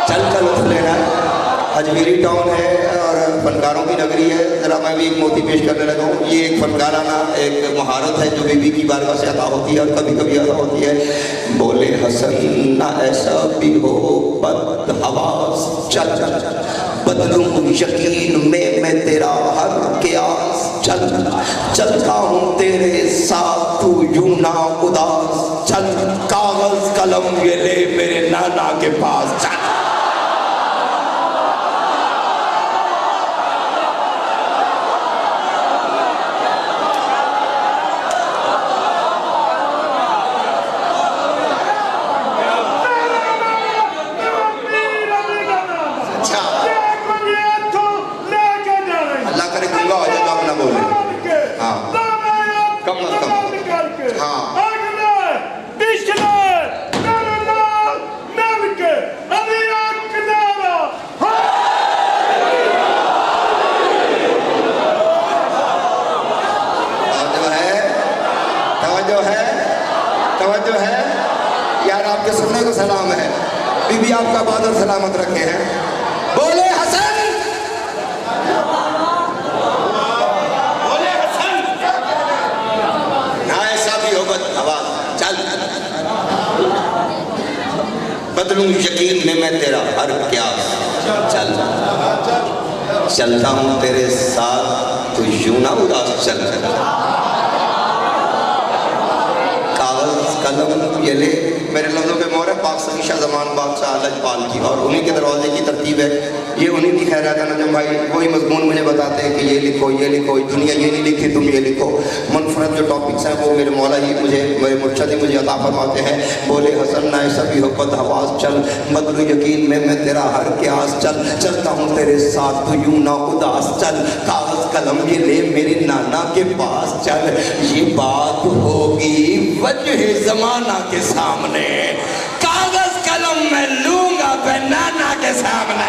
चल उठ लेना। अजमेरी टाउन है और फनकारों की नगरी है। ज़रा मैं भी एक मोती पेश करने लगा हूँ। ये एक फनकाराना एक महारत है जो बीबी की बारगाह से अता होती है और कभी कभी अता होती है। बोले हसन, ना ऐसा भी हो बद हवास चल चल, बदलूं यकीन में मैं तेरा हर क़यास, चल चलता हूँ तेरे साथ तू यूं ना उदास, चल कागज़ कलम ये ले मेरे नाना के पास, चल। तवज्जो है यार, आपके सुनने को सलाम है। बीबी आपका बाद और सलामत रखे हैं। बोले हसन, बोले हसन, ना ऐसा भी हो बद आवाज चल, बदलूं यकीन में मैं तेरा हर क़यास, चल चलता हूँ तेरे साथ तू यूं ना उदास, चल कलम ये ले मेरे लफ्ज़ों पे मोहर है पाक सदी शाह ज़मान बादशाह लजपाल की, और उन्हीं के दरवाजे की तरतीब है। ये उन्हीं की खैरात है नजम भाई, वही मजमून मुझे बताते हैं कि ये लिखो, दुनिया ये नहीं लिखती तुम ये लिखो। मुनफरद जो टॉपिक्स हैं वो मेरे मौला ही मुझे, मेरे मुर्शद ही मुझे अता फरमाते हैं। बोले हसन, ना ऐसा भी हो बद हवास चल, बदलूं यकीन में मैं तेरा हर क़यास, चल चलता हूँ तेरे साथ तू यूं ना उदास, चल कागज़ कलम ये ले मेरे नाना के पास, चल ये बात होगी वजह ज़माना के सामने, कागज़ कलम मैं लूंगा मैं नाना के सामने।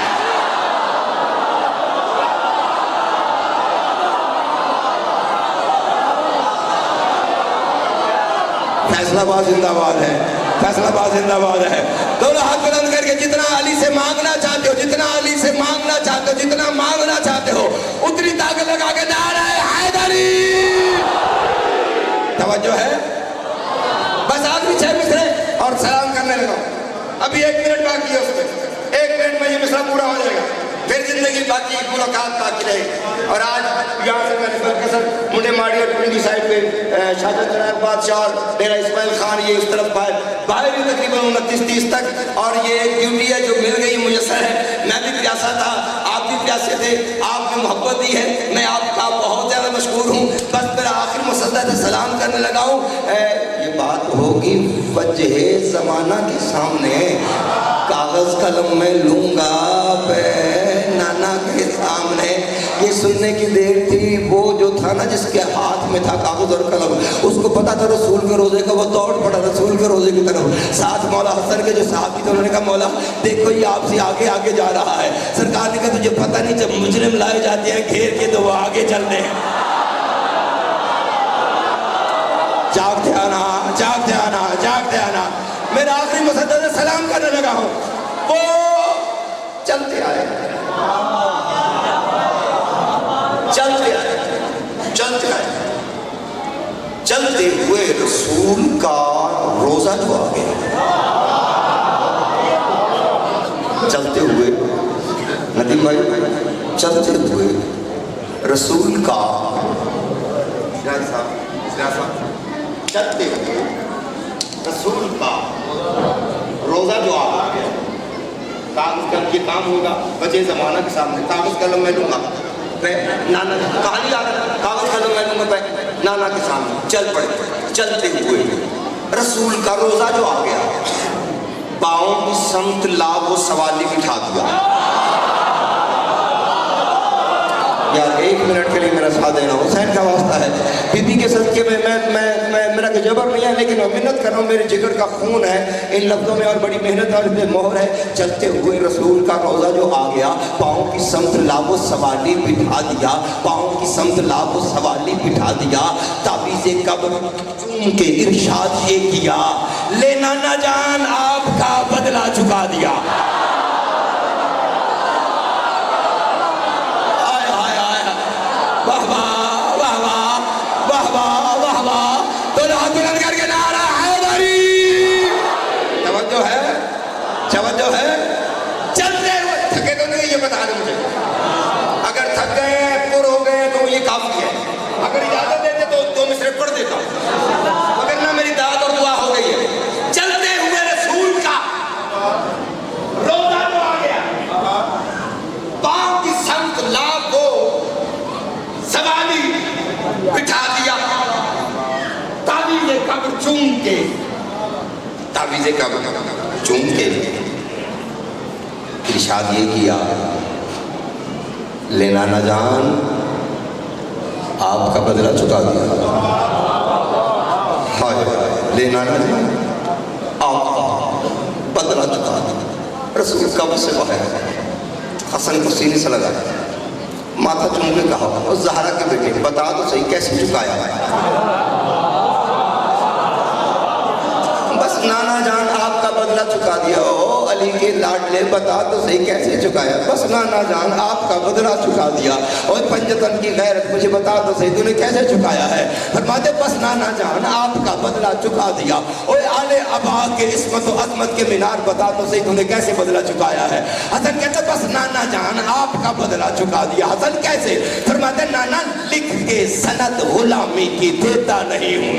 फैसलाबाद जिंदाबाद है, फैसलाबाद जिंदाबाद है। दोनों हाथ बुलंद करके जितना अली से मांगना चाहते हो, जितना अली से मांगना चाहते हो, जितना मांगना चाहते हो, उतनी ताकत लगा के नारा है हैदरी। तवज्जो है, बस आखिरी 6 मिसरे और सलाम करने लगा। अभी 1 मिनट बाकी है उसमें, 1 मिनट में ये मिसरा पूरा हो जाएगा, फिर जिंदगी बाकी मुलाकात बाकी रहेगी। और आज यहाँ से मैं कसर मुंडे माड़ी और टुंडी साइड पे शाहजहां जनाब बादशाह और डेरा इस्माइल खान ये इस तरफ बाहर भी तकरीबन 29-30 तक, और ये एक ड्यूटी है जो मिल गई मुयसर है। मैं भी प्यासा था, आप भी प्यासे थे, आपने मोहब्बत दी है, मैं आपका बहुत ज़्यादा मशहूर हूँ। बस मेरा आखिर मुसद्दद सलाम करने लगा हूँ। ये बात होगी वजह ज़माना के सामने, कागज़ कलम में लूँगा नाना के सामने। ये सुनने की देर थी, वो जो था ना जिसके हाथ में था कागज़ और कलम, उसको पता था रसूल के रोज़े का, वो दौड़ पड़ा रसूल के रोज़े की तरफ। साथ मौला हसन के जो साहबी थे, उन्होंने कहा मौला देखो ये आपसे आगे आगे जा रहा है। सरकार ने कहा तुझे पता नहीं, जब मुजरिम लाए जाते हैं घेर के तो वो आगे चलते हैं। जागते आना, जागते आना, जागते आना। मेरा आखिरी मुसद्दद सलाम करने लगा हूँ, वो चलते आए, चलते आए, चलते आए, चलते हुए रसूल का रोजा जो आ गया, चलते हुए नदीम भाई, चलते हुए रसूल का चलते हुए रसूल का रोजा जो आ गया। कागज़ कलम ये काम होगा वजह ज़माना के सामने, कागज़ कलम मैं लूँगा मैं नाना, कहानी आ रहा, कागज़ कलम मैं लूँगा मैं नाना के सामने। चल पड़े, चलते हुए रसूल का रोज़ा जो आ गया, पाँव की समत ला वो सवाली बिठा दिया। यार एक منٹ کے لیے میرا ساتھ دینا، حسین کا واسطہ ہے، بی بی کے صدقے میں میرا کوئی جبر نہیں ہے، لیکن میں منت کر رہا ہوں، میرے جگر کا خون ہے ان لفظوں میں، اور بڑی محنت اور اس پہ مہر ہے. چلتے ہوئے رسول کا روزہ جو آ گیا، پاؤں کی سمت لاب و سوالی بٹھا دیا، پاؤں کی سمت لاب و سوالی بٹھا دیا، تعویذ قبر چوم کے ارشاد یہ کیا، لے نانا جان آپ کا بدلہ چکا دیا. واہ واہ واہ واہ واہ واہ واہ واہ، تو ہاتھ بلند کر کے نعرہ حیدری. توجہ ہے، توجہ ہے. چلتے ہوئے تھکے تو نہیں، یہ بتا دیں مجھے، اگر تھک گئے پر ہو گئے تو یہ کافی ہے. اگر اجازت دیتے تو دو مصرے پڑھ دیتا ہوں، اگر نہ میری دعا اور دعا ہو گئی ہے. چلتے ہوئے رسول کا روزہ تو آ گیا، پاؤں کی سمت لاب کو سوالی بٹھا دیا، تعویذ قبر چوم کے، تعویذ قبر چوم کے ارشاد یہ کیا، لے نانا جان آپ کا بدلہ چکا دیا. ہائے لے نانا جان آپ کا بدلہ چکا دیا. رسول قبر سے باہر حسن کو سینے سے لگا، ماتھا چوم کے کہا، اور زہرا کے بیٹے بتا تو صحیح کیسے چکایا ہے. بس نانا جان آپ کا بدلہ چکا دیا. او علی کے لاڈلے بتا تو صحیح کیسے چکایا. بس نانا جان آپ کا بدلہ چکا دیا. اور پنجتن کی غیرت مجھے بتا تو صحیح تو نے کیسے چکایا ہے. فرماتے بس نانا جان آپ کا بدلہ چکا دیا. اور آل ابا کے عصمت و عظمت کے مینار بتا تو صحیح تو نے کیسے بدلہ چکایا ہے. حسن کہتے بس نانا جان آپ کا بدلہ چکا دیا. حسن کیسے؟ فرماتے نانا لکھ کے سند غلامی کی دیتا نہیں ہوں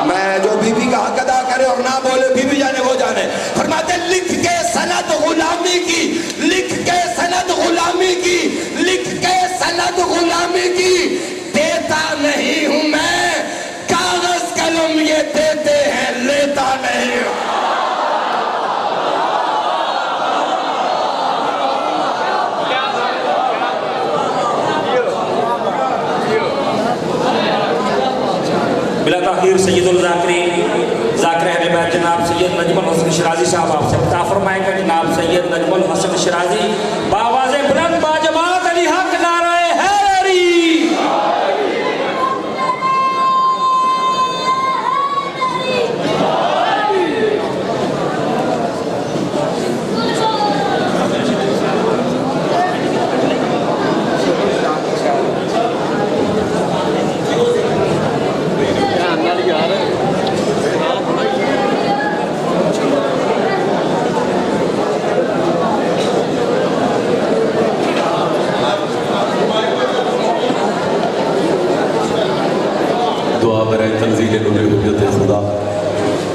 میں جو بی بی کا حق ادا کرے اور نہ بولے بی بی جانے وہ جانے. فرماتے لکھ کے سند غلامی کی، لکھ کے سند غلامی کی، لکھ کے سند غلامی کی دیتا نہیں ہوں میں. کاغذ قلم یہ دیتے ہیں لیتا نہیں ہوں. بلا تاخیر سید الذاکرین ذاکر اہل بیت جناب سید نجم الحسن شرازی صاحب آپ سے عطا فرمائے گا. جناب سید نجم الحسن شرازی بآواز بلند با جماعت علی حق نعرہ حیدری.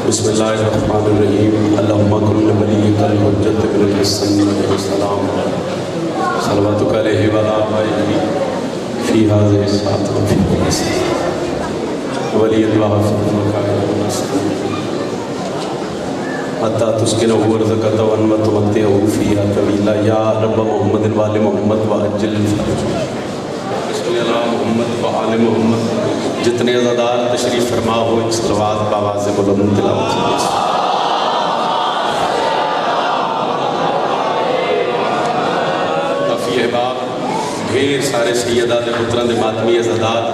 بسم اللہ الرحمن الرحیم. اللہم کن لولیک الحجت ابن الحسن علیہ السلام صلواتک علیہ وعلی آبائہ فی هذه الساعة وفی كل ساعة ولی اللہ فی مکائن ونسل حتی تسکنہ ورزقت ونمت ومتعہ فیہا طویلا. یا رب محمد وآل محمد وعجل فرج. بسم اللہ محمد وآل محمد. جتنے عزادار تشریف فرما ہو ایک صلوات بآواز بلند تلاوت کیجیے. کافی احباب ڈھیر سارے سیدہ دے پتران دے ماتمی عزادار